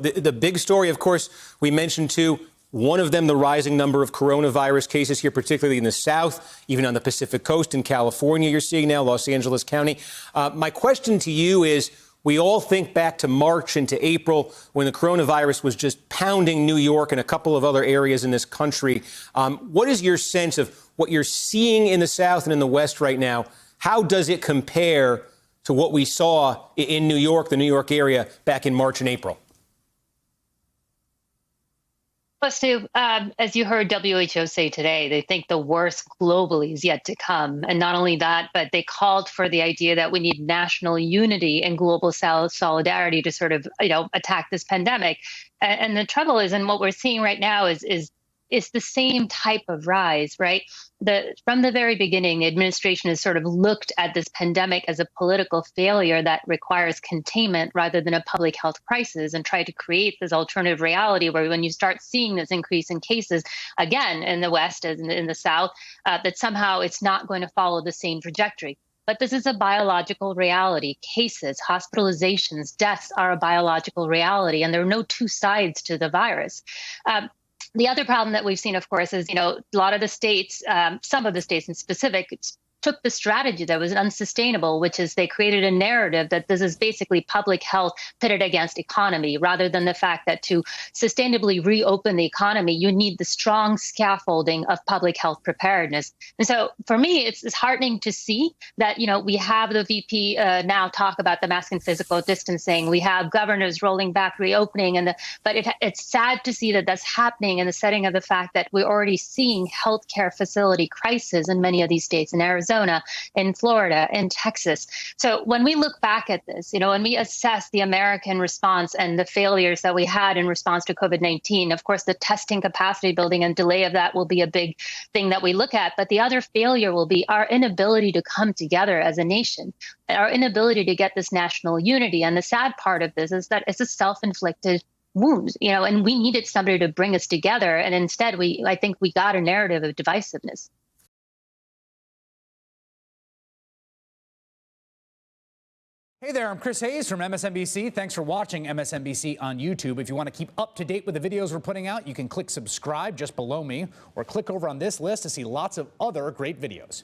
the big story, of course, we mentioned too, one of them, the rising number of coronavirus cases here, particularly in the South, even on the Pacific Coast in California, you're seeing now, Los Angeles County. My question to you is, we all think back to March into April when the coronavirus was just pounding New York and a couple of other areas in this country. What is your sense of what you're seeing in the South and in the West right now? How does it compare to what we saw in New York, the New York area, back in March and April? Well, Stu, as you heard WHO say today, they think the worst globally is yet to come. And not only that, but they called for the idea that we need national unity and global solidarity to sort of, attack this pandemic. And the trouble is, and what we're seeing right now is the same type of rise, right? From the very beginning, the administration has sort of looked at this pandemic as a political failure that requires containment rather than a public health crisis, and tried to create this alternative reality where when you start seeing this increase in cases, again, in the West as in the South, that somehow it's not going to follow the same trajectory. But this is a biological reality. Cases, hospitalizations, deaths are a biological reality, and there are no two sides to the virus. The other problem that we've seen, of course, is, a lot of the states, some of the states in specific, took the strategy that was unsustainable, which is they created a narrative that this is basically public health pitted against economy, rather than the fact that to sustainably reopen the economy, you need the strong scaffolding of public health preparedness. And so for me, it's heartening to see that, we have the VP now talk about the mask and physical distancing. We have governors rolling back reopening, but it's sad to see that that's happening in the setting of the fact that we're already seeing healthcare facility crisis in many of these states, in Arizona, in Florida, in Texas. So when we look back at this, when we assess the American response and the failures that we had in response to COVID-19, of course, the testing capacity building and delay of that will be a big thing that we look at. But the other failure will be our inability to come together as a nation, our inability to get this national unity. And the sad part of this is that it's a self-inflicted wound, and we needed somebody to bring us together. And instead, I think we got a narrative of divisiveness. Hey there, I'm Chris Hayes from MSNBC. Thanks for watching MSNBC on YouTube. If you want to keep up to date with the videos we're putting out, you can click subscribe just below me, or click over on this list to see lots of other great videos.